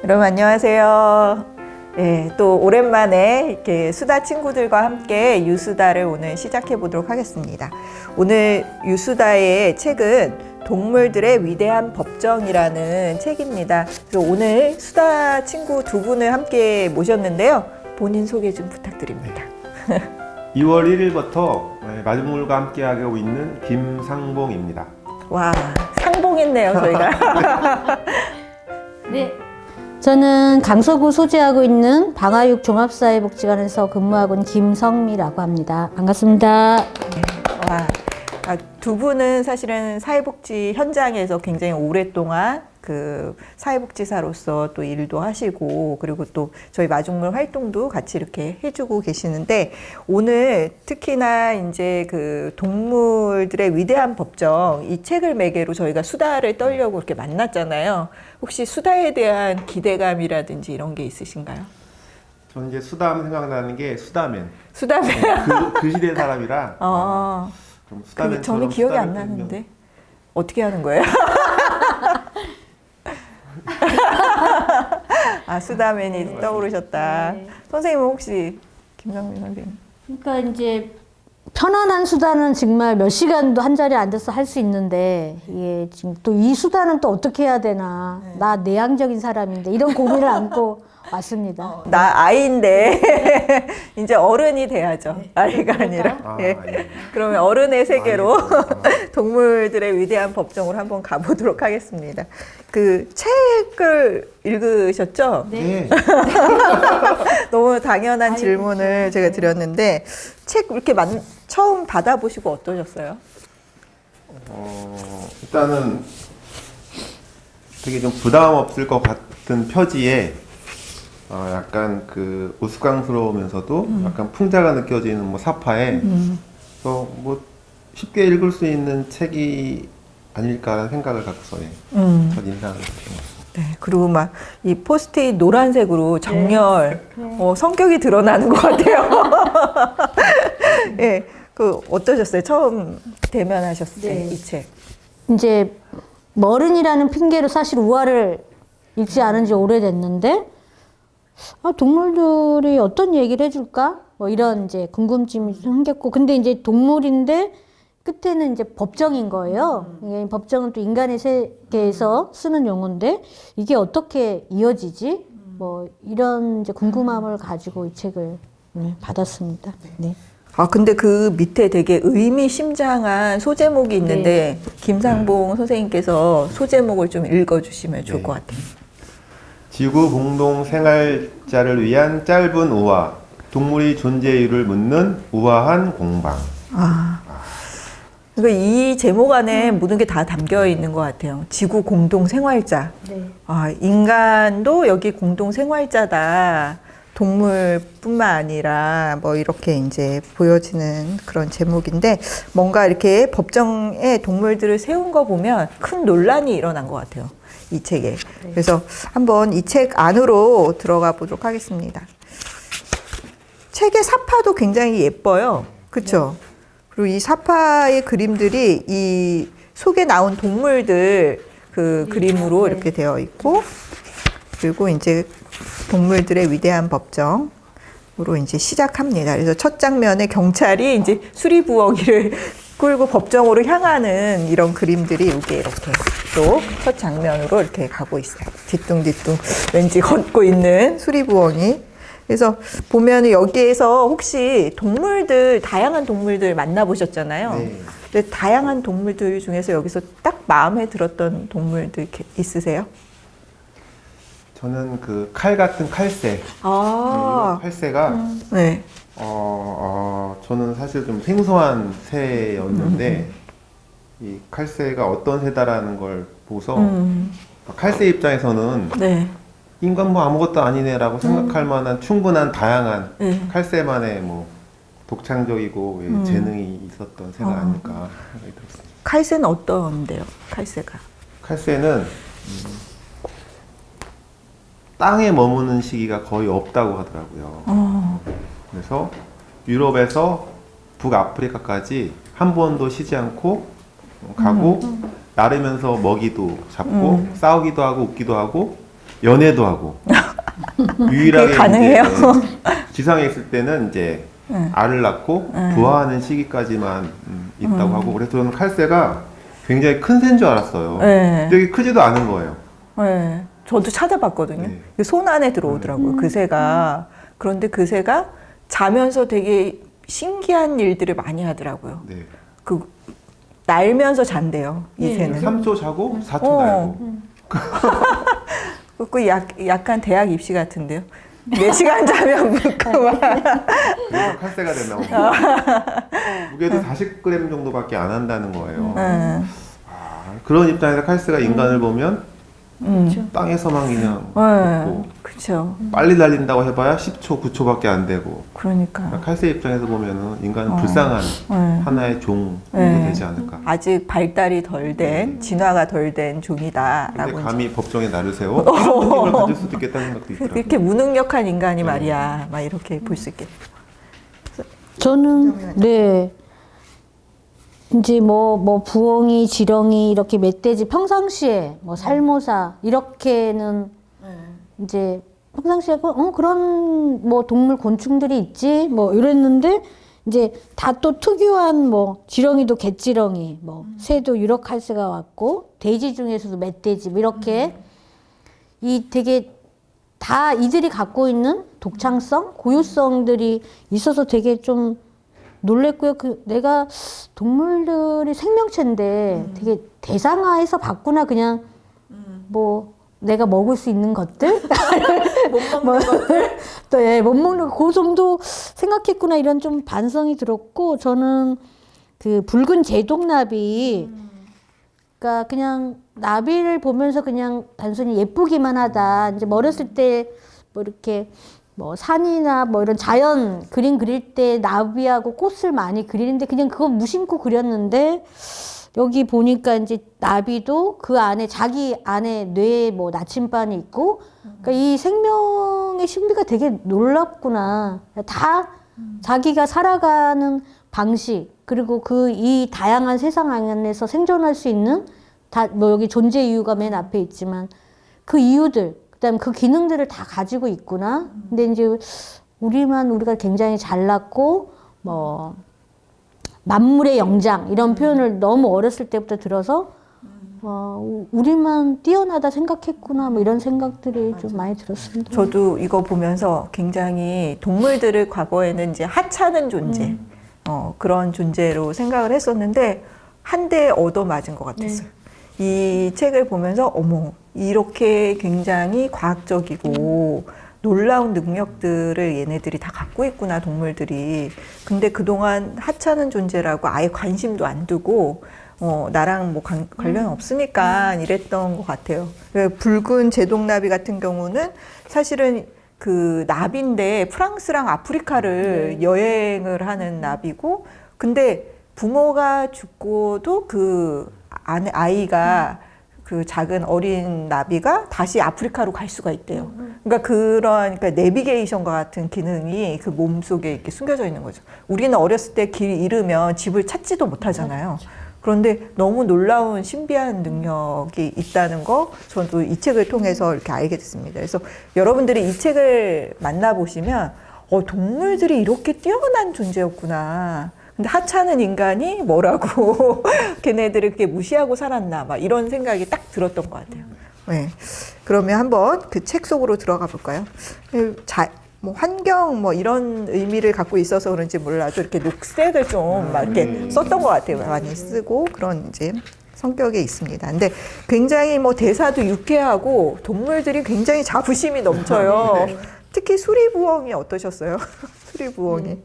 여러분 안녕하세요. 네, 또 오랜만에 이렇게 수다 친구들과 함께 유수다를 오늘 시작해 보도록 하겠습니다. 오늘 유수다의 책은 동물들의 위대한 법정이라는 책입니다. 그래서 오늘 수다 친구 두 분을 함께 모셨는데요. 본인 소개 좀 부탁드립니다. 2월 1일부터 마중물과 함께하고 있는 김상봉입니다. 와, 상봉했네요, 저희가. 네. 저는 강서구 소재하고 있는 방화육 종합사회복지관에서 근무하고 있는 김성미라고 합니다. 반갑습니다. 와, 두 분은 사실은 사회복지 현장에서 굉장히 오랫동안 그 사회복지사로서 또 일도 하시고, 그리고 또 저희 마중물 활동도 같이 이렇게 해주고 계시는데, 오늘 특히나 이제 그 동물들의 위대한 법정 이 책을 매개로 저희가 수다를 떨려고 이렇게 만났잖아요. 혹시 수다에 대한 기대감이라든지 이런 게 있으신가요? 저는 이제 수다하면 생각나는 게 수다맨. 수다맨. 그 시대 사람이라 좀 수다맨처럼 저는 기억이 안 수다를 나는데 어떻게 하는 거예요? 수다맨이 떠오르셨다. 네. 선생님은 혹시 김성민 선생님? 그러니까 이제 편안한 수다는 정말 몇 시간도 한 자리에 앉아서 할 수 있는데, 이게 지금 또 이 수다는 또 어떻게 해야 되나. 나 내향적인 사람인데 이런 고민을 안고 왔습니다. 나 아이인데 이제 어른이 돼야죠. 아이가 아니라. 예. 예. 그러면 어른의 세계로 동물들의 위대한 법정으로 한번 가보도록 하겠습니다. 그 책을 읽으셨죠? 네. 너무 당연한 질문을 제가 드렸는데, 책 이렇게 처음 받아보시고 어떠셨어요? 일단은 되게 좀 부담 없을 것 같은 표지에 약간 그 우스꽝스러우면서도 약간 풍자가 느껴지는 뭐 사파에 그래서 뭐 쉽게 읽을 수 있는 책이 아닐까라는 생각을 갖고서 첫 인상을 받았습니다. 네, 그리고 막 이 포스트잇 노란색으로 정렬, 성격이 드러나는 것 같아요. 예, 그 어떠셨어요? 처음 대면하셨을 때 이 책. 이제 어른이라는 핑계로 사실 우화를 읽지 않은 지 오래됐는데, 동물들이 어떤 얘기를 해줄까? 뭐 이런 이제 궁금증이 생겼고, 근데 이제 동물인데 끝에는 이제 법정인 거예요. 이게 법정은 또 인간의 세계에서 쓰는 용어인데 이게 어떻게 이어지지? 뭐 이런 이제 궁금함을 가지고 이 책을 받았습니다. 네. 근데 그 밑에 되게 의미심장한 소제목이 있는데, 김상봉 선생님께서 소제목을 좀 읽어주시면 좋을 것 같아요. 지구 공동 생활자를 위한 짧은 우화, 동물의 존재 이유를 묻는 우아한 공방. 그러니까 이 제목 안에 모든 게 다 담겨 있는 것 같아요. 지구 공동 생활자. 네. 인간도 여기 공동 생활자다. 동물뿐만 아니라 뭐 이렇게 이제 보여지는 그런 제목인데, 뭔가 이렇게 법정에 동물들을 세운 거 보면 큰 논란이 일어난 것 같아요. 이 책에. 그래서 한번 이 책 안으로 들어가 보도록 하겠습니다. 책의 사파도 굉장히 예뻐요. 그렇죠? 그리고 이 사파의 그림들이 이 속에 나온 동물들 그 그림으로 이렇게 되어 있고, 그리고 이제 동물들의 위대한 법정으로 이제 시작합니다. 그래서 첫 장면에 경찰이 이제 수리부엉이를 끌고 법정으로 향하는 이런 그림들이 이게 이렇게 또 첫 장면으로 이렇게 가고 있어요. 뒤뚱뒤뚱 왠지 걷고 있는 수리부엉이. 그래서 보면 여기에서 혹시 동물들, 다양한 동물들 만나보셨잖아요. 네. 근데 다양한 동물들 중에서 여기서 딱 마음에 들었던 동물들 있으세요? 저는 그 칼 같은 칼새. 이 칼새가 네. 저는 사실 좀 생소한 새였는데 이 칼새가 어떤 새다라는 걸 보고서 칼새 입장에서는 네. 인간 뭐 아무것도 아니네라고 생각할 만한 충분한 다양한 칼새만의 뭐 독창적이고 재능이 있었던 새가 아닐까 생각이 들었습니다. 칼새는 어떤데요? 칼새가? 칼새는 땅에 머무는 시기가 거의 없다고 하더라고요. 그래서 유럽에서 북아프리카까지 한 번도 쉬지 않고 가고 나르면서 먹이도 잡고 싸우기도 하고 웃기도 하고 연애도 하고 유일하게 그게 가능해요? 이제 지상에 있을 때는 이제 알을 낳고 부화하는 시기까지만 있다고 하고 그래서 저는 칼새가 굉장히 큰 새인 줄 알았어요. 네. 되게 크지도 않은 거예요. 네. 저도 찾아봤거든요. 네. 손 안에 들어오더라고요. 그 새가. 그런데 그 새가 자면서 되게 신기한 일들을 많이 하더라고요. 네. 그 날면서 잔대요. 이 새는. 3초 자고 4초 날고. 그 약간 대학 입시 같은데요. 4시간 자면 묻고만. 그래서 칼새가 됐나 봅니다. 무게도 40g 정도밖에 안 한다는 거예요. 그런 입장에서 칼새가 인간을 보면 땅에서만 그냥 걷고 그렇죠. 빨리 달린다고 해봐야 10초, 9초밖에 안 되고 그러니까. 칼새 입장에서 보면은 인간은 불쌍한 하나의 종이 되지 않을까. 아직 발달이 덜 된, 진화가 덜 된 근데 종이다라고. 감히 법정에 나를 세워 이런 느낌을 가질 수도 있겠다는 생각도 있더라고요. 이렇게 무능력한 인간이 말이야. 막 이렇게 볼 수 있겠다. 저는 네 이제 뭐 부엉이, 지렁이 이렇게 멧돼지 평상시에 뭐 살모사 이렇게는 이제 평상시에 그런 뭐 동물 곤충들이 있지 뭐 이랬는데 이제 다 또 특유한 뭐 지렁이도 갯지렁이 뭐 새도 유력칼새가 왔고 돼지 중에서도 멧돼지 뭐 이렇게 이 되게 다 이들이 갖고 있는 독창성, 고유성들이 있어서 되게 좀 놀랬고요. 내가 동물들이 생명체인데 되게 대상화해서 봤구나. 그냥 뭐 내가 먹을 수 있는 것들, 못 먹는 것들. 또 못 먹는 그 정도 생각했구나. 이런 좀 반성이 들었고 저는 그 붉은 제독나비, 그러니까 그냥 나비를 보면서 그냥 단순히 예쁘기만 하다. 이제 어렸을 때 뭐 이렇게 뭐 산이나 뭐 이런 자연 그림 그릴 때 나비하고 꽃을 많이 그리는데 그냥 그거 무심코 그렸는데 여기 보니까 이제 나비도 그 안에 자기 안에 뇌에 뭐 나침반이 있고 그러니까 이 생명의 신비가 되게 놀랍구나. 다 자기가 살아가는 방식 그리고 그 이 다양한 세상 안에서 생존할 수 있는 뭐 여기 존재 이유가 맨 앞에 있지만 그 이유들 그다음 그 기능들을 다 가지고 있구나. 근데 이제 우리가 굉장히 잘났고 뭐 만물의 영장 이런 표현을 너무 어렸을 때부터 들어서 우리만 뛰어나다 생각했구나 뭐 이런 생각들이 좀 많이 들었습니다. 저도 이거 보면서 굉장히 동물들을 과거에는 이제 하찮은 존재, 그런 존재로 생각을 했었는데 한 대 얻어 맞은 것 같았어요. 이 책을 보면서 어머 이렇게 굉장히 과학적이고 놀라운 능력들을 얘네들이 다 갖고 있구나 동물들이. 근데 그동안 하찮은 존재라고 아예 관심도 안 두고 나랑 뭐 관련 없으니까 이랬던 것 같아요. 붉은 제독나비 같은 경우는 사실은 그 나비인데 프랑스랑 아프리카를 여행을 하는 나비고 근데 부모가 죽고도 그 아이가 그 작은 어린 나비가 다시 아프리카로 갈 수가 있대요. 그러니까 내비게이션과 같은 기능이 그 몸속에 이렇게 숨겨져 있는 거죠. 우리는 어렸을 때 길 잃으면 집을 찾지도 못하잖아요. 그런데 너무 놀라운 신비한 능력이 있다는 거 저도 이 책을 통해서 이렇게 알게 됐습니다. 그래서 여러분들이 이 책을 만나보시면 동물들이 이렇게 뛰어난 존재였구나. 근데 하찮은 인간이 뭐라고 걔네들을 그렇게 무시하고 살았나 막 이런 생각이 딱 들었던 것 같아요. 네. 그러면 한번 그 책 속으로 들어가 볼까요? 뭐 환경 뭐 이런 의미를 갖고 있어서 그런지 몰라도 이렇게 녹색을 좀 막 이렇게 썼던 것 같아요. 많이 쓰고 그런 이제 성격에 있습니다. 근데 굉장히 뭐 대사도 유쾌하고 동물들이 굉장히 자부심이 넘쳐요. 특히 수리부엉이 어떠셨어요? 수리부엉이.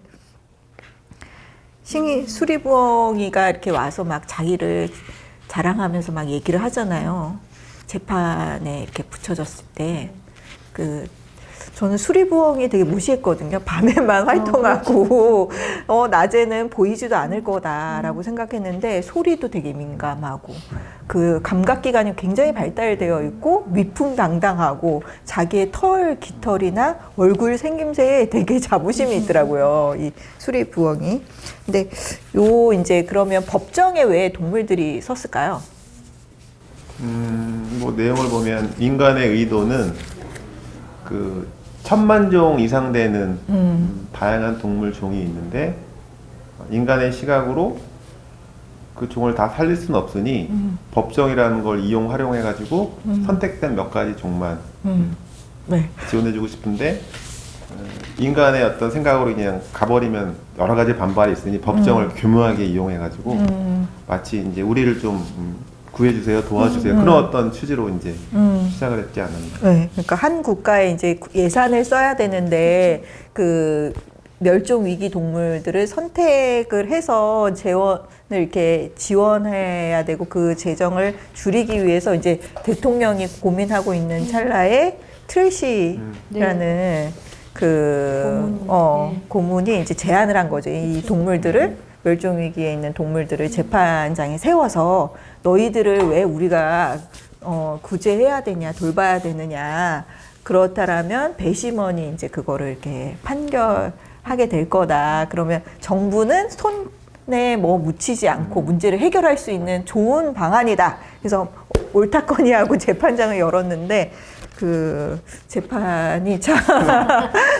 수리부엉이가 이렇게 와서 막 자기를 자랑하면서 막 얘기를 하잖아요. 재판에 이렇게 붙여졌을 때. 저는 수리부엉이 되게 무시했거든요. 밤에만 활동하고, 낮에는 보이지도 않을 거다라고 생각했는데, 소리도 되게 민감하고, 그 감각기관이 굉장히 발달되어 있고, 위풍당당하고, 자기의 깃털이나 얼굴 생김새에 되게 자부심이 있더라고요. 이 수리부엉이. 근데 이제 그러면 법정에 왜 동물들이 섰을까요? 뭐 내용을 보면 인간의 의도는 그 1000만 종 이상 되는 다양한 동물 종이 있는데 인간의 시각으로 그 종을 다 살릴 수는 없으니 법정이라는 걸 활용해가지고 선택된 몇 가지 종만 네. 지원해주고 싶은데 인간의 어떤 생각으로 그냥 가버리면 여러 가지 반발이 있으니 법정을 교묘하게 이용해가지고 마치 이제 우리를 좀 구해주세요, 도와주세요 그런 어떤 취지로 이제 시작을 했지 않았나. 네, 그러니까 한 국가에 이제 예산을 써야 되는데 그 멸종 위기 동물들을 선택을 해서 재원을 이렇게 지원해야 되고 그 재정을 줄이기 위해서 이제 대통령이 고민하고 있는 찰나에 트레시라는 고문이 이제 제안을 한 거죠. 이 동물들을 멸종 위기에 있는 동물들을 재판장에 세워서 너희들을 왜 우리가 구제해야 되냐, 돌봐야 되느냐. 그렇다라면 배심원이 이제 그거를 이렇게 판결하게 될 거다. 그러면 정부는 손에 뭐 묻히지 않고 문제를 해결할 수 있는 좋은 방안이다. 그래서 옳다거니하고 재판장을 열었는데 그 재판이 참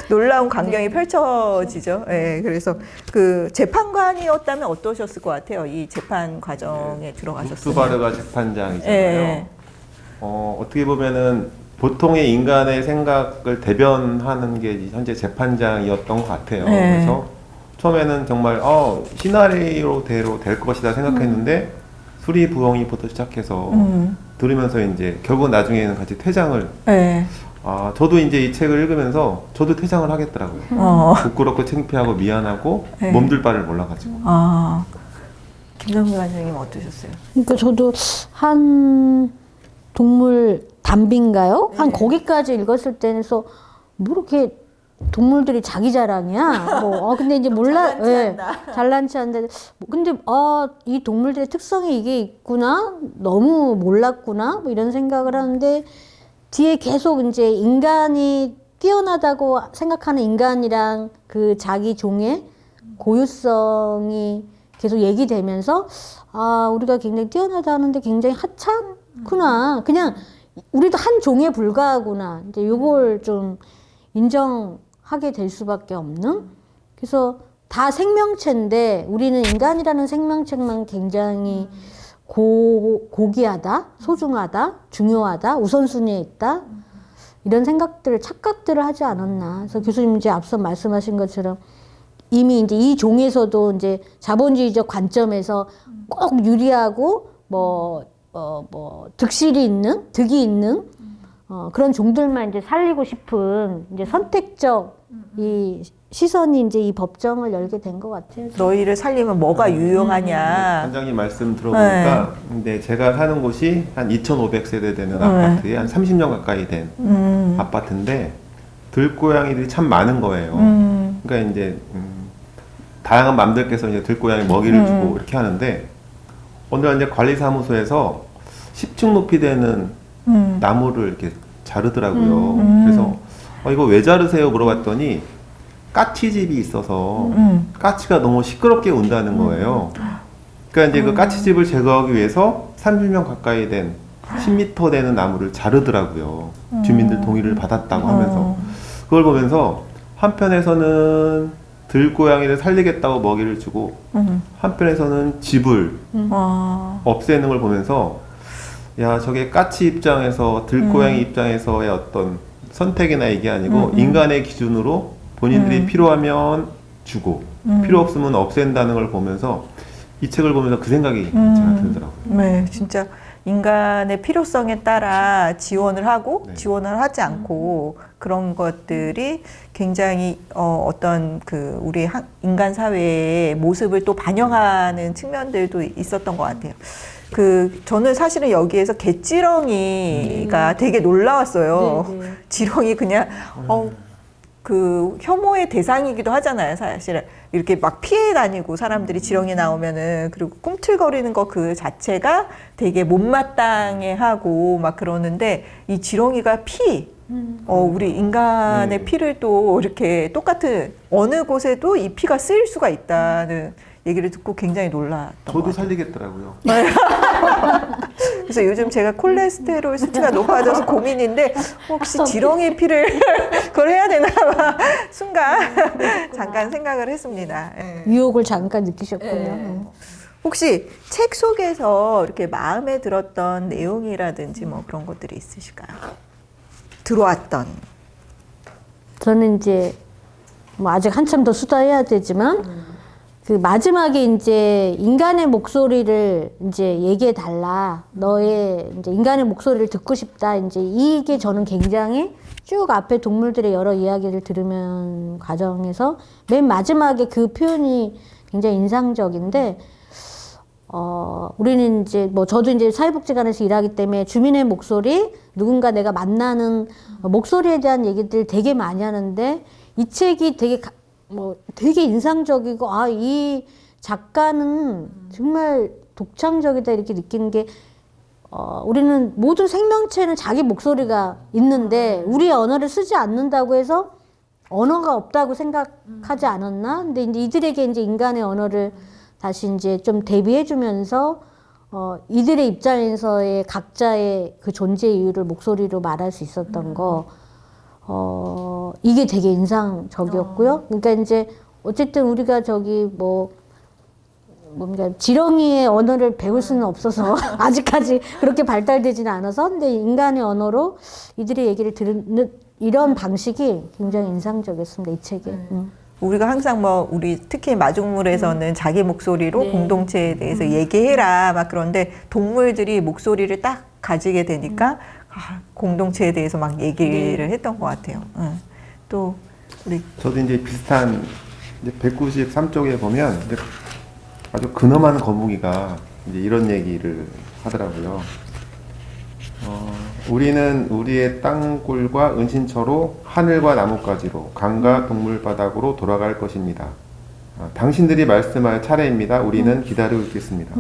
놀라운 광경이 펼쳐지죠. 네, 그래서 그 재판관이었다면 어떠셨을 것 같아요? 이 재판 과정에 들어가셨어요. 루투바르가 재판장이잖아요. 네. 어떻게 보면은 보통의 인간의 생각을 대변하는 게 현재 재판장이었던 것 같아요. 네. 그래서 처음에는 정말 시나리오대로 될 것이다 생각했는데 수리 부엉이부터 시작해서 들으면서 이제 결국 나중에는 같이 퇴장을. 네. 저도 이제 이 책을 읽으면서 저도 퇴장을 하겠더라고요. 부끄럽고 창피하고 미안하고 네. 몸둘 바를 몰라가지고. 김정민 관장님 어떠셨어요? 그러니까 저도 한 동물 담비인가요? 한 거기까지 읽었을 때에서 뭐 이렇게 동물들이 자기 자랑이야. 근데 이제 몰라. 잘난치 않다. 잘난치 않는데. 근데 이 동물들의 특성이 이게 있구나. 너무 몰랐구나. 뭐 이런 생각을 하는데 뒤에 계속 이제 인간이 뛰어나다고 생각하는 인간이랑 그 자기 종의 고유성이 계속 얘기되면서 우리가 굉장히 뛰어나다 하는데 굉장히 하찮구나. 그냥 우리도 한 종에 불과하구나. 이제 요걸 좀 인정하게 될 수밖에 없는. 그래서 다 생명체인데 우리는 인간이라는 생명체만 굉장히 고귀하다, 소중하다, 중요하다, 우선순위에 있다. 이런 착각들을 하지 않았나. 그래서 교수님 이제 앞서 말씀하신 것처럼 이미 이제 이 종에서도 이제 자본주의적 관점에서 꼭 유리하고 득이 있는 그런 종들만 이제 살리고 싶은 이제 선택적 이 시선이 이제 이 법정을 열게 된 것 같아요. 너희를 살리면 뭐가 유용하냐. 관장님 말씀 들어보니까 근데 제가 사는 곳이 한 2,500세대 되는 아파트에 한 30년 가까이 된 아파트인데 들고양이들이 참 많은 거예요. 그러니까 이제 다양한 맘들께서 이제 들고양이 먹이를 주고 이렇게 하는데 어느 날 이제 관리사무소에서 10층 높이 되는 나무를 이렇게 자르더라고요. 그래서 이거 왜 자르세요? 물어봤더니 까치집이 있어서 까치가 너무 시끄럽게 운다는 거예요. 그러니까 이제 그 까치집을 제거하기 위해서 30년 가까이 된 10m 되는 나무를 자르더라고요. 주민들 동의를 받았다고 하면서. 그걸 보면서 한편에서는 들고양이를 살리겠다고 먹이를 주고 한편에서는 집을 없애는 걸 보면서 야, 저게 까치 입장에서 들고양이 입장에서의 어떤 선택이나 이게 아니고 인간의 기준으로 본인들이 필요하면 주고 필요 없으면 없앤다는 걸 보면서 이 책을 보면서 그 생각이 제가 들더라고요. 네, 진짜 인간의 필요성에 따라 지원을 하고 네. 지원을 하지 않고 그런 것들이 굉장히 어떤 그 우리 인간 사회의 모습을 또 반영하는 측면들도 있었던 것 같아요. 저는 사실은 여기에서 개지렁이가 되게 놀라웠어요. 네, 네. 지렁이 그냥 그 혐오의 대상이기도 하잖아요. 사실은 이렇게 막 피해 다니고 사람들이 지렁이 나오면은 그리고 꿈틀거리는 거 그 자체가 되게 못마땅해하고 막 그러는데 이 지렁이가 우리 인간의 네. 피를 또 이렇게 똑같은 어느 곳에도 이 피가 쓰일 수가 있다는 얘기를 듣고 굉장히 놀랐던 것 저도 같아요. 살리겠더라고요. 그래서 요즘 제가 콜레스테롤 수치가 높아져서 고민인데 혹시 지렁이 피를 그걸 해야 되나 봐 순간 잠깐 생각을 했습니다. 예. 유혹을 잠깐 느끼셨군요. 네. 혹시 책 속에서 이렇게 마음에 들었던 내용이라든지 뭐 그런 것들이 있으실까요? 들어왔던. 저는 이제 뭐 아직 한참 더 수다해야 되지만 그 마지막에 이제 인간의 목소리를 이제 얘기해 달라. 너의 이제 인간의 목소리를 듣고 싶다. 이제 이게 저는 굉장히 쭉 앞에 동물들의 여러 이야기를 들으면 과정에서 맨 마지막에 그 표현이 굉장히 인상적인데 우리는 이제 뭐 저도 이제 사회복지관에서 일하기 때문에 주민의 목소리, 누군가 내가 만나는 목소리에 대한 얘기들 되게 많이 하는데 이 책이 되게 인상적이고 이 작가는 정말 독창적이다 이렇게 느끼는 게 우리는 모든 생명체는 자기 목소리가 있는데 우리의 언어를 쓰지 않는다고 해서 언어가 없다고 생각하지 않았나? 근데 이제 이들에게 이제 인간의 언어를 다시 이제 좀 대비해주면서 이들의 입장에서의 각자의 그 존재 이유를 목소리로 말할 수 있었던 거, 이게 되게 인상적이었고요. 그러니까 이제 어쨌든 우리가 저기 뭔가 지렁이의 언어를 배울 수는 없어서 아직까지 그렇게 발달되지는 않아서 근데 인간의 언어로 이들의 얘기를 들은 이런 방식이 굉장히 인상적이었습니다. 이 책에. 우리가 항상 우리 특히 마중물에서는 자기 목소리로 공동체에 대해서 얘기해라 막 그런데 동물들이 목소리를 딱 가지게 되니까 공동체에 대해서 막 얘기를 했던 것 같아요. 또 우리 저도 이제 비슷한 이제 193쪽에 보면 이제 아주 근엄한 거북이가 이제 이런 얘기를 하더라고요. 우리는 우리의 땅굴과 은신처로 하늘과 나뭇가지로 강과 동물바닥으로 돌아갈 것입니다. 당신들이 말씀할 차례입니다. 우리는 기다리고 있겠습니다.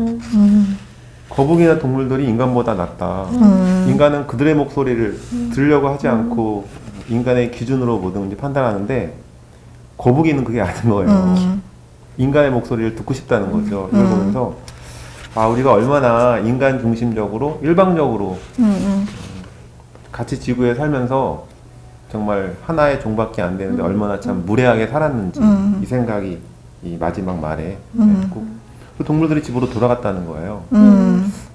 거북이나 동물들이 인간보다 낫다. 인간은 그들의 목소리를 들으려고 하지 않고 인간의 기준으로 뭐든지 판단하는데 거북이는 그게 아닌 거예요. 인간의 목소리를 듣고 싶다는 거죠. 이걸 보면서 우리가 얼마나 인간 중심적으로 일방적으로 같이 지구에 살면서 정말 하나의 종밖에 안 되는데 얼마나 참 무례하게 살았는지 이 생각이 이 마지막 말에 했고 그 동물들이 집으로 돌아갔다는 거예요.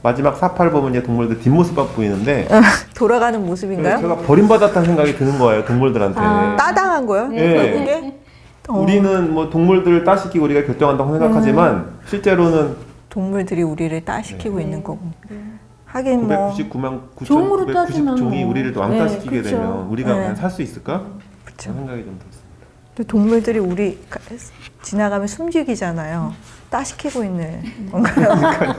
마지막 사파를 보면 이제 동물들 뒷모습만 보이는데 돌아가는 모습인가요? 제가 버림받았다는 생각이 드는 거예요. 동물들한테. 따당한 거요? 네. 우리는 뭐 동물들을 따시키고 우리가 결정한다고 생각하지만 실제로는 동물들이 우리를 따시키고 있는 거고. 하긴 999만 종으로 9,990 따지면 종이 뭐. 우리를 또 왕따시키게 그쵸. 되면 우리가 네. 그냥 살 수 있을까? 그쵸. 그런 생각이 좀 들었습니다. 또 동물들이 우리 지나가면 숨죽이잖아요. 따시키고 있는 뭔가요?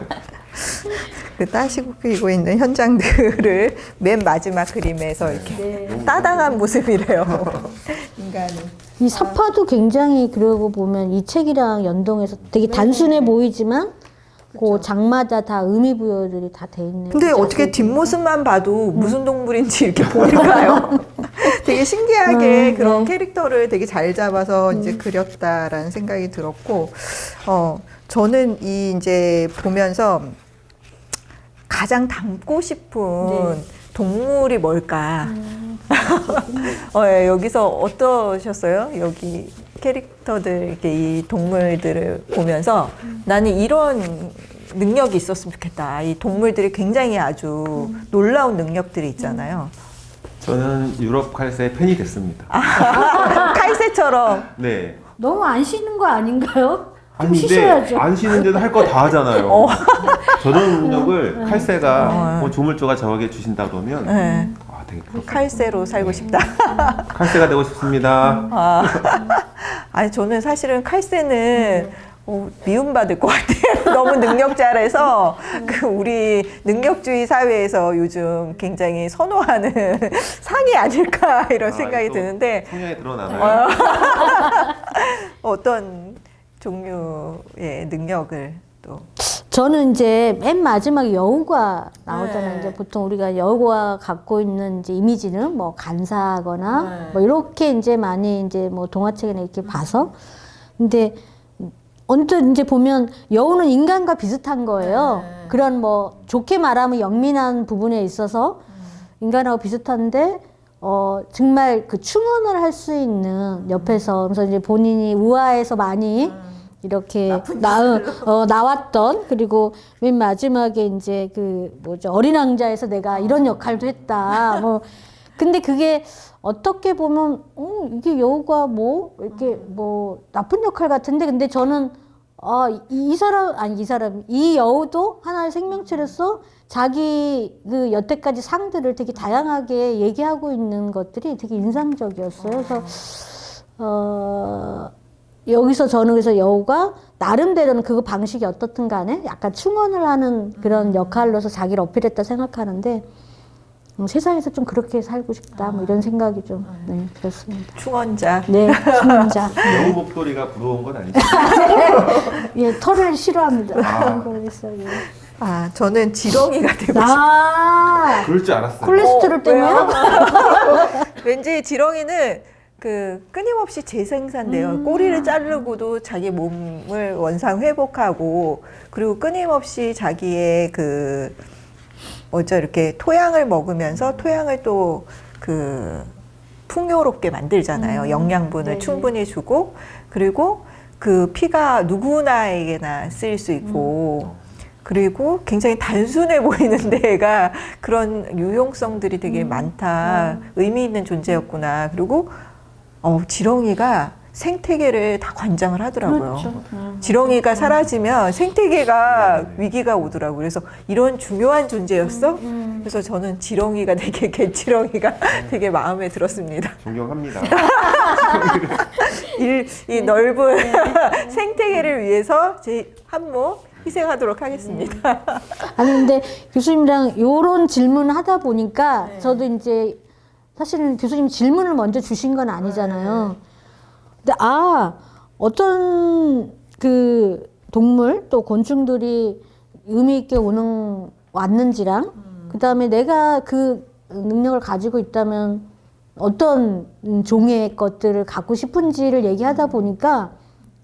그 따시키고 있는 현장들을 맨 마지막 그림에서 이렇게 따당한 모습이래요. 인간은. 이 사파도 굉장히 그러고 보면 이 책이랑 연동해서 되게 단순해 보이지만 그 장마다 다 의미 부여들이 다 돼 있네요. 근데 어떻게 뒷모습만 봐도 무슨 동물인지 이렇게 보일까요? 되게 신기하게 그런 캐릭터를 되게 잘 잡아서 이제 그렸다라는 생각이 들었고, 저는 이제 보면서 가장 닮고 싶은 동물이 뭘까? 여기서 어떠셨어요? 여기 캐릭터들, 이렇게 이 동물들을 보면서 나는 이런 능력이 있었으면 좋겠다. 이 동물들이 굉장히 아주 놀라운 능력들이 있잖아요. 저는 유럽 칼새 팬이 됐습니다. 칼새처럼. 네. 너무 안 쉬는 거 아닌가요? 좀 아니 쉬셔야죠. 근데 안 쉬는데도 할 거 다 하잖아요. 저런 능력을 칼새가 조물주가 저에게 주신다 그러면 네. 되게 부럽습니다. 칼새로 살고 싶다. 칼새가 되고 싶습니다. 아니 저는 사실은 칼새는 미움받을 것 같아요. 너무 능력자라서 그 우리 능력주의 사회에서 요즘 굉장히 선호하는 상이 아닐까 이런 생각이 드는데 성향이 드러나나요? 어떤 종류의 능력을 또 저는 이제 맨 마지막에 여우가 나오잖아요. 네. 이제 보통 우리가 여우가 갖고 있는 이제 이미지는 뭐 간사하거나 뭐 이렇게 이제 많이 이제 뭐 동화책이나 이렇게 봐서 근데 언뜻 이제 보면 여우는 인간과 비슷한 거예요. 그런 뭐 좋게 말하면 영민한 부분에 있어서 인간하고 비슷한데 정말 그 충원을 할 수 있는 옆에서 그래서 이제 본인이 우아해서 많이 이렇게 나왔던 그리고 맨 마지막에 이제 그 뭐죠 어린 왕자에서 내가 이런 역할도 했다. 뭐 근데 그게 어떻게 보면 이게 여우가 뭐 이렇게 뭐 나쁜 역할 같은데 근데 저는 이 여우도 하나의 생명체로서 자기 그 여태까지 상들을 되게 다양하게 얘기하고 있는 것들이 되게 인상적이었어요. 그래서 여기서 저는 그래서 여우가 나름대로는 그 방식이 어떻든 간에 약간 충원을 하는 그런 역할로서 자기를 어필했다 생각하는데 세상에서 좀 그렇게 살고 싶다 뭐 이런 생각이 좀 들었습니다. 충원자. 네, 충원자. 여우 목도리가 부러운 건 아니죠? 예, 털을 싫어합니다. 아. 그래서 예. 저는 지렁이가 되고 싶어요. 그럴 줄 알았어요. 콜레스테롤 때문에요? 왠지 지렁이는 그 끊임없이 재생산돼요. 꼬리를 자르고도 자기 몸을 원상 회복하고 그리고 끊임없이 자기의 그 이렇게 토양을 먹으면서 토양을 또 그 풍요롭게 만들잖아요. 영양분을 네네. 충분히 주고 그리고 그 피가 누구나에게나 쓰일 수 있고 그리고 굉장히 단순해 보이는 데가 그런 유용성들이 되게 많다. 의미 있는 존재였구나. 그리고 지렁이가 생태계를 다 관장을 하더라고요. 그렇죠. 지렁이가 사라지면 생태계가 네네. 위기가 오더라고요. 그래서 이런 중요한 존재였어? 그래서 저는 지렁이가 되게 개지렁이가 되게 마음에 들었습니다. 존경합니다. 이 넓은 생태계를 위해서 제 한몫 희생하도록 하겠습니다. 아니 근데 교수님이랑 요런 질문을 하다 보니까 저도 이제 사실은 교수님 질문을 먼저 주신 건 아니잖아요. 근데 어떤 그 동물 또 곤충들이 의미 있게 왔는지랑 그다음에 내가 그 능력을 가지고 있다면 어떤 종의 것들을 갖고 싶은지를 얘기하다 보니까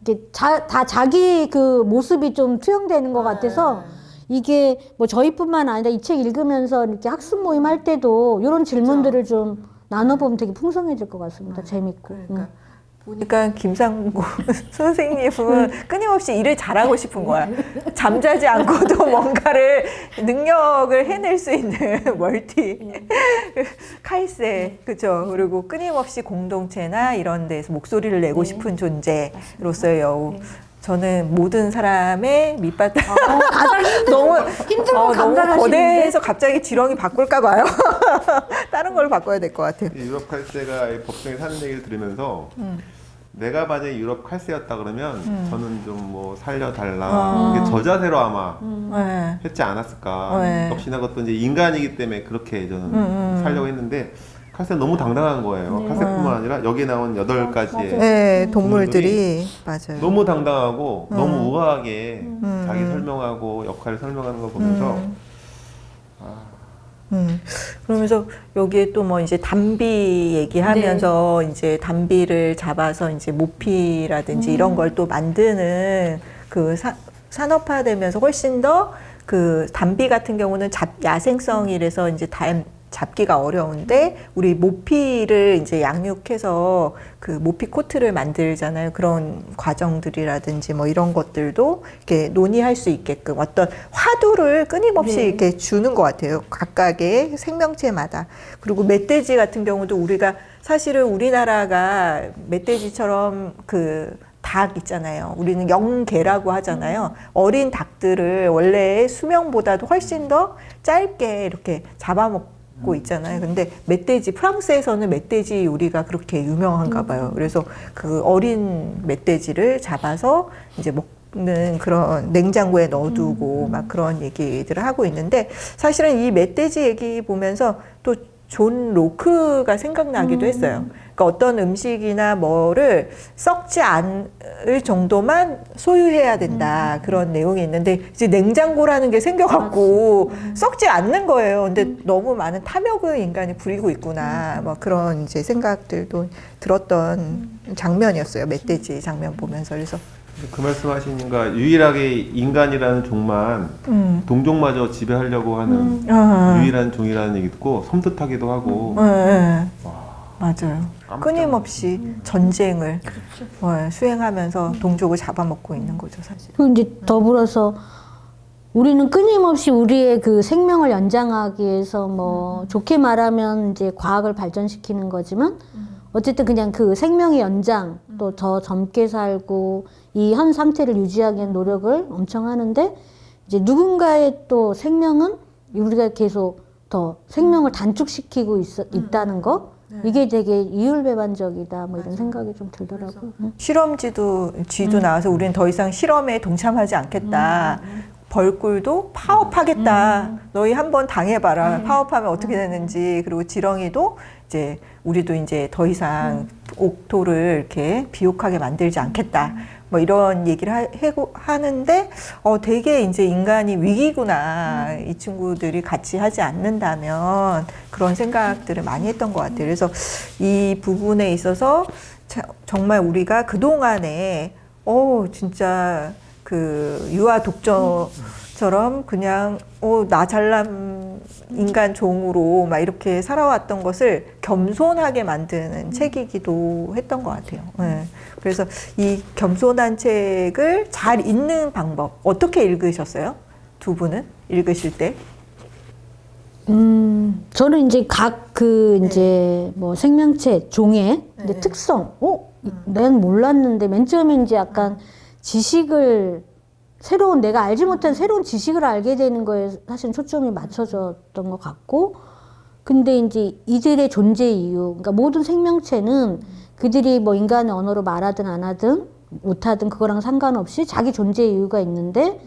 이게 다 자기 그 모습이 좀 투영되는 것 같아서 이게 뭐 저희뿐만 아니라 이 책 읽으면서 이렇게 학습 모임 할 때도 이런 질문들을 좀 나눠보면 되게 풍성해질 것 같습니다. 재밌고. 그러니까 보니까 김상고 선생님은 끊임없이 일을 잘하고 싶은 거야. 잠자지 않고도 뭔가를 능력을 해낼 수 있는 멀티 칼세 그죠. 그리고 끊임없이 공동체나 이런 데서 목소리를 내고 싶은 존재로서의 여우. 저는 모든 사람의 밑바닥 너무 힘들고 너무 거대해서 갑자기 지렁이 바꿀까 봐요. 다른 걸로 바꿔야 될 것 같아요. 유럽 칼세가 이 법정에 사는 얘기를 들으면서 내가 만약에 유럽 칼세였다 그러면 저는 좀 뭐 살려달라 이게 저 자세로 아마 네. 했지 않았을까. 네. 역시나 그것도 이제 인간이기 때문에 그렇게 저는 살려고 했는데 칼세 너무 당당한 거예요. 칼세뿐만 아니라 여기 나온 8가지의 네, 동물들이 맞아요. 너무 당당하고 너무 우아하게 자기 설명하고 역할을 설명하는 거 보면서 그러면서 여기에 또 뭐 이제 담비 얘기하면서 이제 담비를 잡아서 이제 모피라든지 이런 걸 또 만드는 그 산업화되면서 훨씬 더 그 담비 같은 경우는 야생성이라서 이제 잡기가 어려운데 우리 모피를 이제 양육해서 그 모피 코트를 만들잖아요. 그런 과정들이라든지 뭐 이런 것들도 이렇게 논의할 수 있게끔 어떤 화두를 끊임없이 이렇게 주는 것 같아요. 각각의 생명체마다. 그리고 멧돼지 같은 경우도 우리가 사실은 우리나라가 멧돼지처럼 그 닭 있잖아요. 우리는 영개라고 하잖아요. 어린 닭들을 원래 수명보다도 훨씬 더 짧게 이렇게 잡아먹고 있잖아요. 근데 멧돼지, 프랑스에서는 멧돼지 요리가 그렇게 유명한가 봐요. 그래서 그 어린 멧돼지를 잡아서 이제 먹는 그런 냉장고에 넣어두고 막 그런 얘기들을 하고 있는데 사실은 이 멧돼지 얘기 보면서 또 존 로크가 생각나기도 했어요. 그러니까 어떤 음식이나 뭐를 썩지 않을 정도만 소유해야 된다. 그런 내용이 있는데 이제 냉장고라는 게 생겨갖고 썩지 않는 거예요. 근데 너무 많은 탐욕을 인간이 부리고 있구나. 뭐 그런 이제 생각들도 들었던 장면이었어요. 멧돼지 장면 보면서. 그래서 그 말씀하시는가 유일하게 인간이라는 종만 동종마저 지배하려고 하는 유일한 종이라는 얘기 듣고 섬뜩하기도 하고. 네. 와. 맞아요. 깜짝 끊임없이 전쟁을 수행하면서 동족을 잡아먹고 있는 거죠, 사실. 그리고 이제 더불어서 우리는 끊임없이 우리의 그 생명을 연장하기 위해서 뭐 좋게 말하면 이제 과학을 발전시키는 거지만 어쨌든 그냥 그 생명의 연장 또 더 젊게 살고 이 현 상태를 유지하기 위한 노력을 엄청 하는데 이제 누군가의 또 생명은 우리가 계속 더 생명을 단축시키고 있다는 거 이게 되게 이율배반적이다 뭐 이런 생각이 좀 들더라고요. 실험쥐도 나와서 우리는 더 이상 실험에 동참하지 않겠다. 벌꿀도 파업하겠다. 너희 한번 당해봐라. 파업하면 어떻게 되는지. 그리고 지렁이도 이제 우리도 이제 더 이상 옥토를 이렇게 비옥하게 만들지 않겠다. 뭐 이런 얘기를 하는데 되게 이제 인간이 위기구나. 이 친구들이 같이 하지 않는다면 그런 생각들을 많이 했던 것 같아요. 그래서 이 부분에 있어서 정말 우리가 그동안에 진짜 그 유아 독저처럼 그냥 나 잘난 인간 종으로 막 이렇게 살아왔던 것을 겸손하게 만드는 책이기도 했던 것 같아요. 네. 그래서 이 겸손한 책을 잘 읽는 방법 어떻게 읽으셨어요? 두 분은 읽으실 때? 저는 이제 각 이제 뭐 생명체 종의 이제 특성, 난 몰랐는데 맨 처음에 이제 약간 지식을 내가 알지 못한 새로운 지식을 알게 되는 거에 사실 초점이 맞춰졌던 것 같고, 근데 이제 이들의 존재 이유, 그러니까 모든 생명체는 그들이 뭐 인간의 언어로 말하든 안 하든 못하든 그거랑 상관없이 자기 존재 이유가 있는데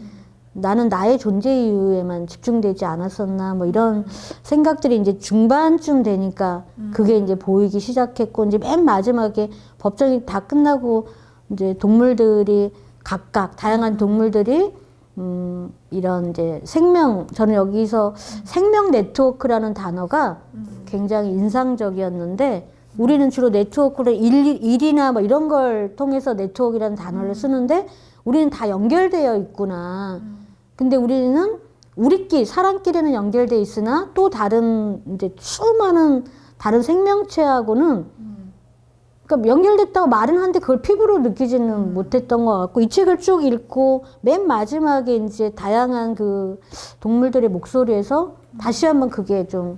나는 나의 존재 이유에만 집중되지 않았었나 뭐 이런 생각들이 이제 중반쯤 되니까 그게 이제 보이기 시작했고, 이제 맨 마지막에 법정이 다 끝나고 이제 동물들이 각각 다양한 동물들이 이런 이제 저는 여기서 생명 네트워크라는 단어가 굉장히 인상적이었는데, 우리는 주로 네트워크를 일이나 뭐 이런 걸 통해서 네트워크라는 단어를 쓰는데 우리는 다 연결되어 있구나. 근데 우리는 사람끼리는 연결되어 있으나 또 다른 이제 수많은 다른 생명체하고는 그러니까 연결됐다고 말은 하는데 그걸 피부로 느끼지는 못했던 것 같고, 이 책을 쭉 읽고 맨 마지막에 이제 다양한 그 동물들의 목소리에서 다시 한번 그게 좀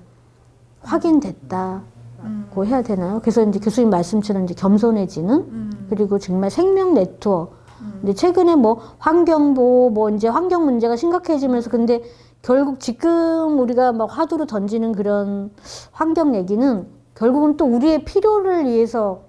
확인됐다고 해야 되나요? 그래서 이제 교수님 말씀처럼 이제 겸손해지는 그리고 정말 생명 네트워크. 근데 최근에 뭐 환경보호, 뭐 이제 환경 문제가 심각해지면서 근데 결국 지금 우리가 막 화두로 던지는 그런 환경 얘기는 결국은 또 우리의 필요를 위해서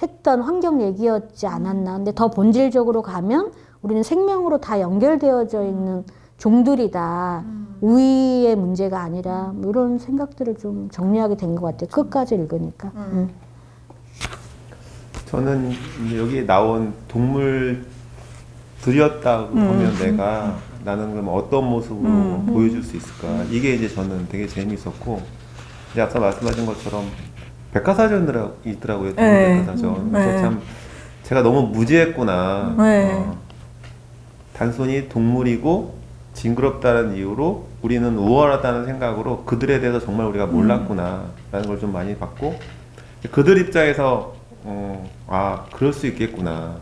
했던 환경 얘기였지 않았나. 근데 더 본질적으로 가면 우리는 생명으로 다 연결되어져 있는 종들이다. 우위의 문제가 아니라 뭐 이런 생각들을 좀 정리하게 된 것 같아요. 끝까지 읽으니까. 저는 이제 여기 나온 동물들이었다고 보면 나는 그럼 어떤 모습으로 보여줄 수 있을까? 이게 이제 저는 되게 재미있었고, 이제 앞서 말씀하신 것처럼 백과사전이 있더라고요. 백과사전. 그래서 참 제가 너무 무지했구나. 단순히 동물이고 징그럽다는 이유로 우리는 우월하다는 생각으로 그들에 대해서 정말 우리가 몰랐구나라는 걸 좀 많이 봤고, 그들 입장에서 그럴 수 있겠구나.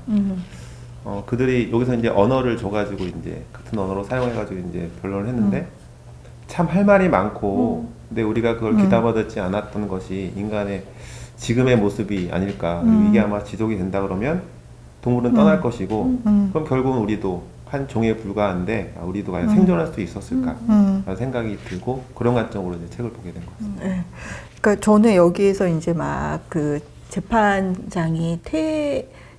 그들이 여기서 이제 언어를 줘가지고 이제 같은 언어로 사용해가지고 이제 변론을 했는데 참 할 말이 많고, 근데 우리가 그걸 귀담아듣지 않았던 것이 인간의 지금의 모습이 아닐까. 그리고 이게 아마 지속이 된다 그러면 동물은 떠날 것이고, 그럼 결국은 우리도 한 종에 불과한데 우리도 과연 생존할 수 있었을까? 라는 생각이 들고 그런 관점으로 이제 책을 보게 된 것 같습니다. 그러니까 저는 여기에서 이제 막 그 재판장이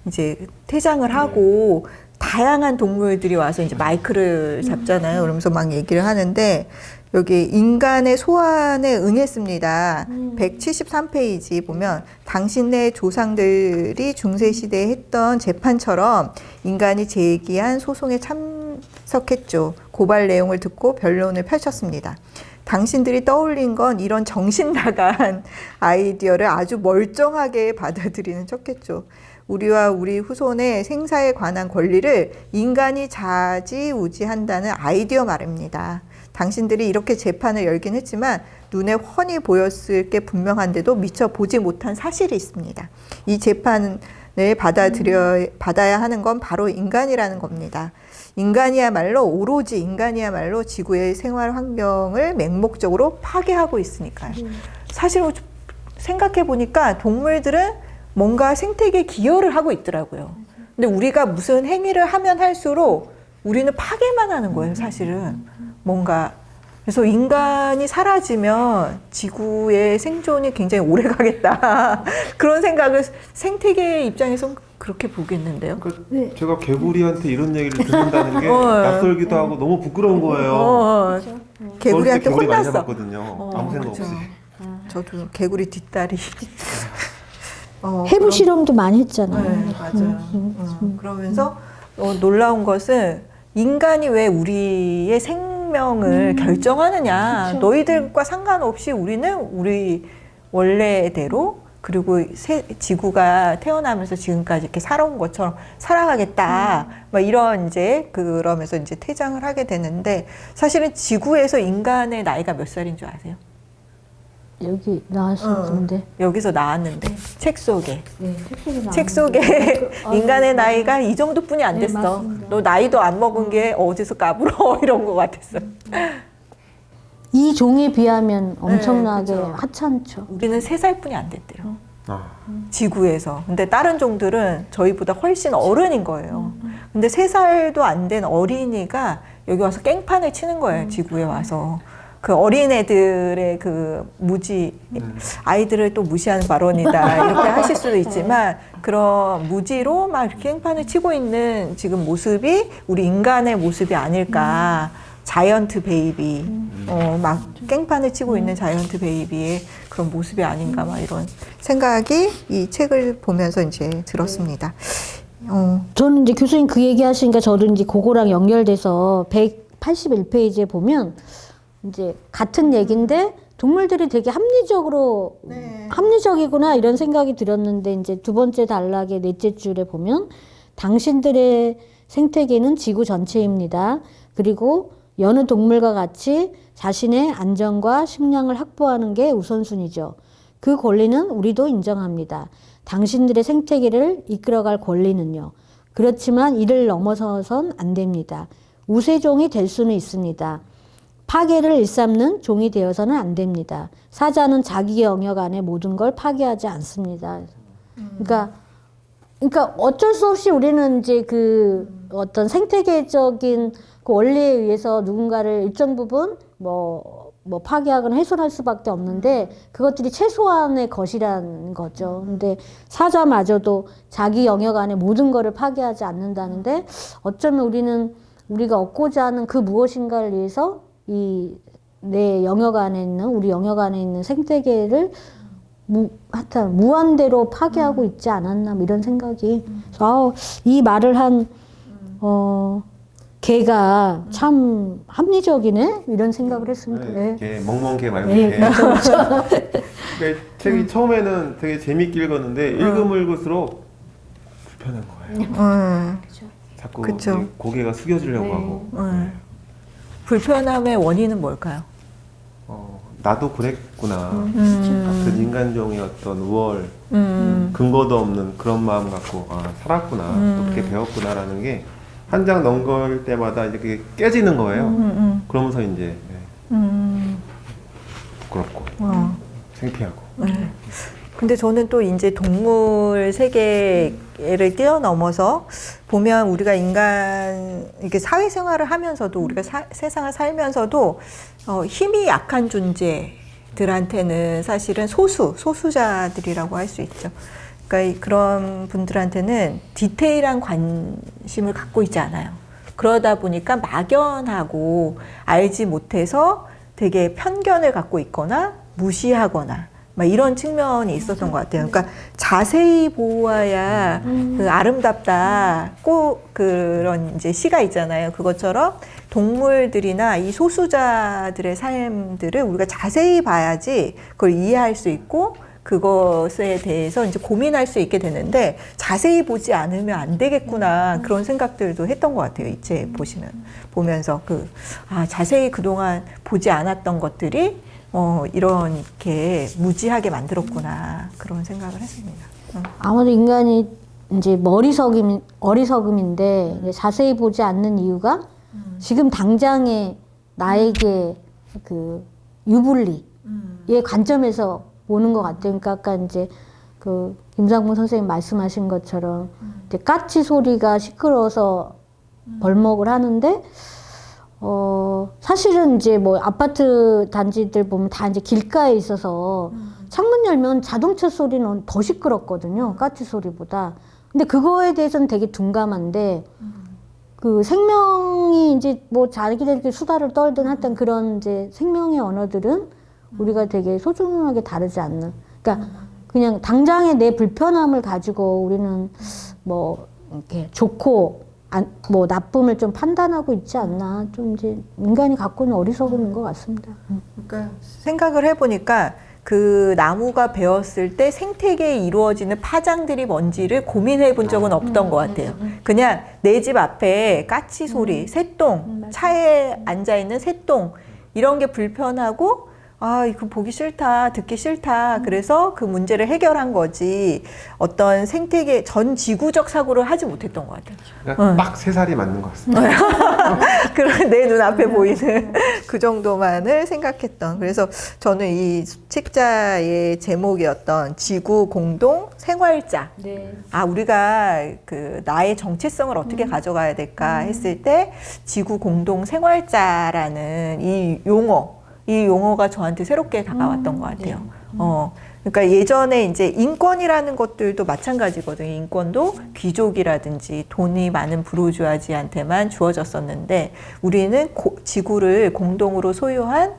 이제 퇴장을 하고 다양한 동물들이 와서 이제 마이크를 잡잖아요. 그러면서 막 얘기를 하는데 여기 인간의 소환에 응했습니다. 173페이지 보면 당신네 조상들이 중세시대에 했던 재판처럼 인간이 제기한 소송에 참석했죠. 고발 내용을 듣고 변론을 펼쳤습니다. 당신들이 떠올린 건 이런 정신 나간 아이디어를 아주 멀쩡하게 받아들이는 척했죠. 우리와 우리 후손의 생사에 관한 권리를 인간이 좌지우지한다는 아이디어 말입니다. 당신들이 이렇게 재판을 열긴 했지만 눈에 훤히 보였을 게 분명한데도 미처 보지 못한 사실이 있습니다. 이 재판을 받아야 하는 건 바로 인간이라는 겁니다. 인간이야말로 오로지 인간이야말로 지구의 생활 환경을 맹목적으로 파괴하고 있으니까요. 사실 생각해 보니까 동물들은 뭔가 생태계에 기여를 하고 있더라고요. 근데 우리가 무슨 행위를 하면 할수록 우리는 파괴만 하는 거예요, 사실은. 뭔가. 그래서 인간이 사라지면 지구의 생존이 굉장히 오래 가겠다. 그런 생각을 생태계 입장에서 그렇게 보겠는데요. 그러니까 제가 개구리한테 이런 얘기를 듣는다는 게 낯설기도 하고 너무 부끄러운 거예요. 개구리한테 개구리 많이 혼났어. 잡았거든요. 아무 생각 그렇죠. 없이. 저도 개구리 뒷다리. 해부 실험도 많이 했잖아요. 네, 맞아요. 그러면서 놀라운 것은 인간이 왜 우리의 생명을 결정하느냐. 그쵸. 너희들과 상관없이 우리는 우리 원래대로 그리고 지구가 태어나면서 지금까지 이렇게 살아온 것처럼 살아가겠다. 막 이런 이제 그러면서 이제 퇴장을 하게 되는데 사실은 지구에서 인간의 나이가 몇 살인 줄 아세요? 여기 나왔었는데. 여기서 나왔는데 책 속에. 네, 책 속에 인간의 나이가 이 정도뿐이 안 네, 됐어. 맞습니다. 너 나이도 안 먹은 게 어디서 까불어 이런 거 같았어. 이 종에 비하면 엄청나게 그쵸. 하찮죠. 우리는 3살뿐이 안 됐대요. 아, 지구에서. 근데 다른 종들은 저희보다 훨씬 어른인 거예요. 근데 3살도 안 된 어린이가 여기 와서 깽판을 치는 거예요. 지구에 와서. 그 어린애들의 그 무지, 아이들을 또 무시하는 발언이다. 이렇게 하실 수도 있지만 그런 무지로 막 이렇게 깽판을 치고 있는 지금 모습이 우리 인간의 모습이 아닐까. 자이언트 베이비, 막 깽판을 치고 있는 자이언트 베이비의 그런 모습이 아닌가, 막 이런 생각이 이 책을 보면서 이제 들었습니다. 저는 이제 교수님 그 얘기 하시니까 저도 이제 그거랑 연결돼서 181페이지에 보면 이제 같은 얘기인데 동물들이 되게 합리적으로 합리적이구나 이런 생각이 들었는데 이제 두 번째 단락의 넷째 줄에 보면 당신들의 생태계는 지구 전체입니다. 그리고 여느 동물과 같이 자신의 안전과 식량을 확보하는 게 우선순위죠. 그 권리는 우리도 인정합니다. 당신들의 생태계를 이끌어갈 권리는요. 그렇지만 이를 넘어서선 안 됩니다. 우세종이 될 수는 있습니다. 파괴를 일삼는 종이 되어서는 안 됩니다. 사자는 자기 영역 안에 모든 걸 파괴하지 않습니다. 그러니까 어쩔 수 없이 우리는 이제 그 어떤 생태계적인 그 원리에 의해서 누군가를 일정 부분 뭐 파괴하거나 훼손할 수밖에 없는데 그것들이 최소한의 것이라는 거죠. 근데 사자마저도 자기 영역 안에 모든 거를 파괴하지 않는다는데 어쩌면 우리가 얻고자 하는 그 무엇인가를 위해서 이 내 영역 안에 있는 우리 영역 안에 있는 생태계를 하여튼 무한대로 파괴하고 있지 않았나 뭐 이런 생각이 그래서 이 말을 한 개가 참 합리적이네 이런 생각을 했습니다. 네. 개, 멍멍 개 말고 네, 개. 그렇죠. 그러니까 책이 처음에는 되게 재밌게 읽었는데 읽으면 읽을수록 불편한 거예요. 자꾸 그쵸. 이 고개가 숙여지려고 하고. 불편함의 원인은 뭘까요? 나도 그랬구나. 같은 인간종의 어떤 우월, 근거도 없는 그런 마음 갖고 살았구나, 또 그렇게 배웠구나라는 게 한 장 넘길 때마다 이렇게 깨지는 거예요. 그러면서 이제 부끄럽고 창피하고. 근데 저는 또 이제 동물 세계를 뛰어넘어서 보면 우리가 인간 이렇게 사회생활을 하면서도 우리가 세상을 살면서도 힘이 약한 존재들한테는 사실은 소수자들이라고 할 수 있죠. 그러니까 그런 분들한테는 디테일한 관심을 갖고 있지 않아요. 그러다 보니까 막연하고 알지 못해서 되게 편견을 갖고 있거나 무시하거나 막 이런 측면이 있었던 것 같아요. 그러니까 자세히 보아야 그 아름답다. 꼭 그런 이제 시가 있잖아요. 그것처럼 동물들이나 이 소수자들의 삶들을 우리가 자세히 봐야지 그걸 이해할 수 있고 그것에 대해서 이제 고민할 수 있게 되는데 자세히 보지 않으면 안 되겠구나 그런 생각들도 했던 것 같아요. 이 책 보면서 자세히 그동안 보지 않았던 것들이 이렇게 무지하게 만들었구나 그런 생각을 했습니다. 아마도 인간이 이제 어리석음인데 이제 자세히 보지 않는 이유가 지금 당장의 나에게 그 유불리의 관점에서 보는 것 같아요. 그러니까 아까 이제 그 김상봉 선생님 말씀하신 것처럼 이제 까치 소리가 시끄러워서 벌목을 하는데 사실은 이제 뭐 아파트 단지들 보면 다 이제 길가에 있어서 창문 열면 자동차 소리는 더 시끄럽거든요. 까치 소리보다. 근데 그거에 대해서는 되게 둔감한데 그 생명이 이제 뭐 자기들끼리 수다를 떨든 하여튼 그런 이제 생명의 언어들은 우리가 되게 소중하게 다루지 않는. 그러니까 그냥 당장의 내 불편함을 가지고 우리는 뭐 이렇게 좋고 뭐 나쁨을 좀 판단하고 있지 않나. 좀 이제 인간이 갖고 있는 어리석음인 것 같습니다. 그러니까 생각을 해보니까 그 나무가 베었을 때 생태계에 이루어지는 파장들이 뭔지를 고민해 본 적은 없던 것 같아요. 그냥 내 집 앞에 까치 소리, 새똥, 차에 앉아있는 새똥 이런 게 불편하고 이거 보기 싫다, 듣기 싫다. 그래서 그 문제를 해결한 거지. 어떤 생태계 전 지구적 사고를 하지 못했던 것 같아요. 그러니까 딱 3살이 맞는 것 같습니다. 그런 내 눈앞에 보이는 그 정도만을 생각했던. 그래서 저는 이 책자의 제목이었던 지구 공동 생활자. 네. 우리가 그 나의 정체성을 어떻게 가져가야 될까 했을 때 지구 공동 생활자라는 이 용어가 저한테 새롭게 다가왔던 것 같아요. 그러니까 예전에 이제 인권이라는 것들도 마찬가지거든요. 인권도 귀족이라든지 돈이 많은 부르주아지한테만 주어졌었는데 우리는 지구를 공동으로 소유한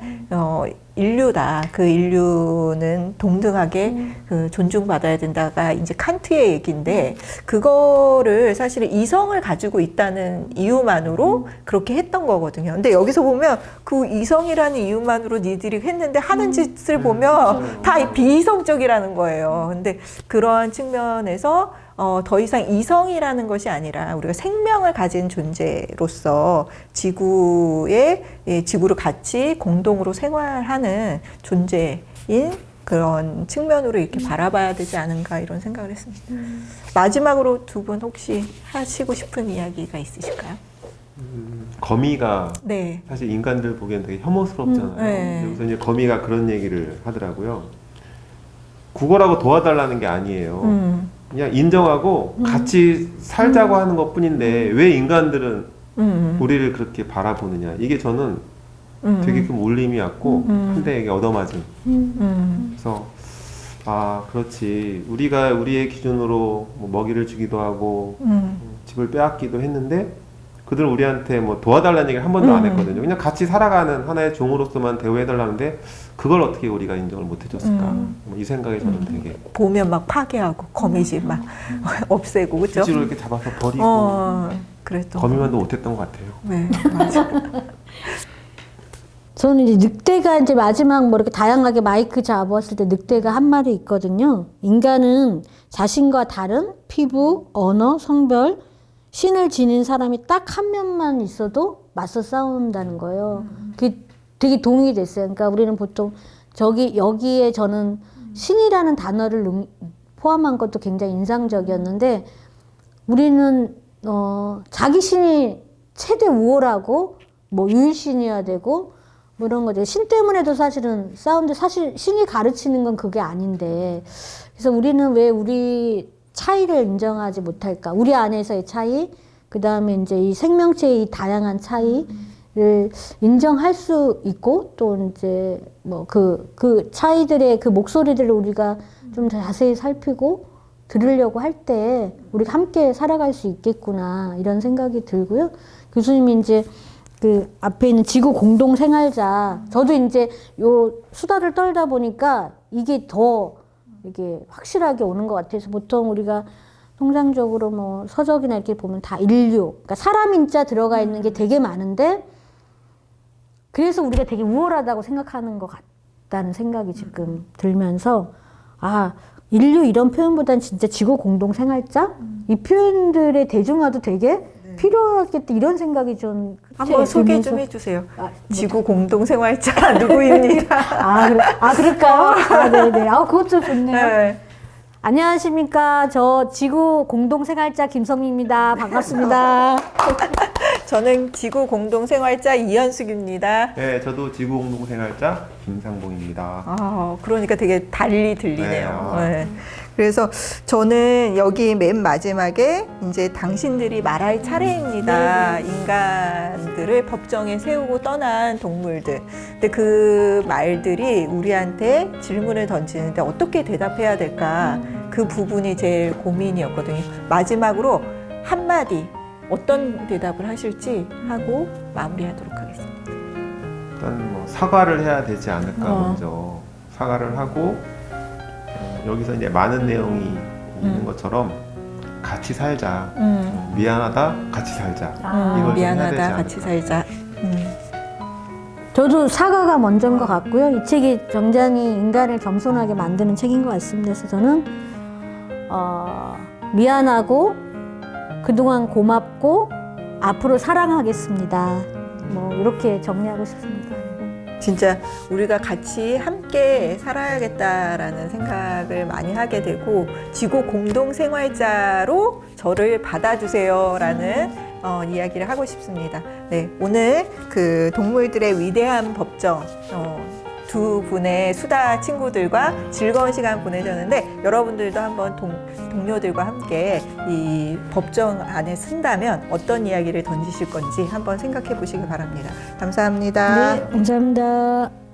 인류다. 그 인류는 동등하게 그 존중받아야 된다가 이제 칸트의 얘기인데 그거를 사실은 이성을 가지고 있다는 이유만으로 그렇게 했던 거거든요. 근데 여기서 보면 그 이성이라는 이유만으로 니들이 했는데 하는 짓을 보면 다 비이성적이라는 거예요. 근데 그러한 측면에서 더 이상 이성이라는 것이 아니라 우리가 생명을 가진 존재로서 지구를 같이 공동으로 생활하는 존재인 그런 측면으로 이렇게 바라봐야 되지 않은가 이런 생각을 했습니다. 마지막으로 두 분 혹시 하시고 싶은 이야기가 있으실까요? 거미가 네. 사실 인간들 보기엔 되게 혐오스럽잖아요. 네. 여기서 이제 거미가 그런 얘기를 하더라고요. 국어라고 도와달라는 게 아니에요. 그냥 인정하고 같이 살자고 하는 것 뿐인데 왜 인간들은 우리를 그렇게 바라보느냐. 이게 저는 되게 큰 울림이 왔고 한 대에게 얻어맞은. 그래서 그렇지. 우리가 우리의 기준으로 뭐 먹이를 주기도 하고 집을 빼앗기도 했는데 그들은 우리한테 뭐 도와달라는 얘기를 한 번도 안 했거든요. 그냥 같이 살아가는 하나의 종으로서만 대우해달라는데 그걸 어떻게 우리가 인정을 못 해줬을까. 뭐이 생각이 저는 되게 보면 막 파괴하고 거미집 막 없애고 그렇죠? 수지로 이렇게 잡아서 버리고 그랬던 거미만도 못했던 것 같아요. 네, 맞아. 저는 이제 늑대가 이제 마지막 뭐 이렇게 다양하게 마이크 잡았을 때 늑대가 한 마리 있거든요. 인간은 자신과 다른 피부, 언어, 성별, 신을 지닌 사람이 딱 한 면만 있어도 맞서 싸운다는 거예요. 그게 되게 동의 됐어요. 그러니까 우리는 보통 여기에 저는 신이라는 단어를 포함한 것도 굉장히 인상적이었는데 우리는 자기 신이 최대 우월하고 뭐 유일신이어야 되고 뭐 이런 거죠. 신 때문에도 사실은 싸우는데 사실 신이 가르치는 건 그게 아닌데 그래서 우리는 왜 우리 차이를 인정하지 못할까? 우리 안에서의 차이, 그 다음에 이제 이 생명체의 이 다양한 차이를 인정할 수 있고, 또 이제 뭐 그 차이들의 그 목소리들을 우리가 좀 자세히 살피고 들으려고 할 때 우리가 함께 살아갈 수 있겠구나, 이런 생각이 들고요. 교수님이 이제 그 앞에 있는 지구 공동 생활자, 저도 이제 요 수다를 떨다 보니까 이게 더 이게 확실하게 오는 것 같아서 보통 우리가 통상적으로 뭐 서적이나 이렇게 보면 다 인류, 그러니까 사람 인자 들어가 있는 게 되게 많은데 그래서 우리가 되게 우월하다고 생각하는 것 같다는 생각이 지금 들면서 아, 인류 이런 표현보단 진짜 지구 공동 생활자? 이 표현들의 대중화도 되게 필요하겠다 이런 생각이 좀 한번 소개 좀 해주세요. 지구 공동 생활자 누구입니다. 그럴까요? 네네. 그것 좀 좋네요. 네. 안녕하십니까. 저 지구 공동 생활자 김성미입니다. 반갑습니다. 저는 지구 공동 생활자 이현숙입니다. 네, 저도 지구 공동 생활자 김상봉입니다. 그러니까 되게 달리 들리네요. 네, 네. 그래서 저는 여기 맨 마지막에 이제 당신들이 말할 차례입니다. 인간들을 법정에 세우고 떠난 동물들. 근데 그 말들이 우리한테 질문을 던지는데 어떻게 대답해야 될까? 그 부분이 제일 고민이었거든요. 마지막으로 한마디 어떤 대답을 하실지 하고 마무리하도록 하겠습니다. 일단 뭐 사과를 해야 되지 않을까 먼저 사과를 하고 여기서 이제 많은 내용이 있는 것처럼 같이 살자. 미안하다, 같이 살자. 이걸 좀 해야 되지 미안하다, 않을까. 같이 살자. 저도 사과가 먼저인 것 같고요. 이 책이 굉장히 인간을 겸손하게 만드는 책인 것 같습니다. 그래서 저는 미안하고 그동안 고맙고 앞으로 사랑하겠습니다. 뭐 이렇게 정리하고 싶습니다. 진짜 우리가 같이 함께 살아야겠다라는 생각을 많이 하게 되고 지구 공동 생활자로 저를 받아주세요라는 이야기를 하고 싶습니다. 네, 오늘 그 동물들의 위대한 법정 두 분의 수다 친구들과 즐거운 시간 보내셨는데 여러분들도 한번 동료들과 함께 이 법정 안에 쓴다면 어떤 이야기를 던지실 건지 한번 생각해 보시기 바랍니다. 감사합니다. 네, 감사합니다.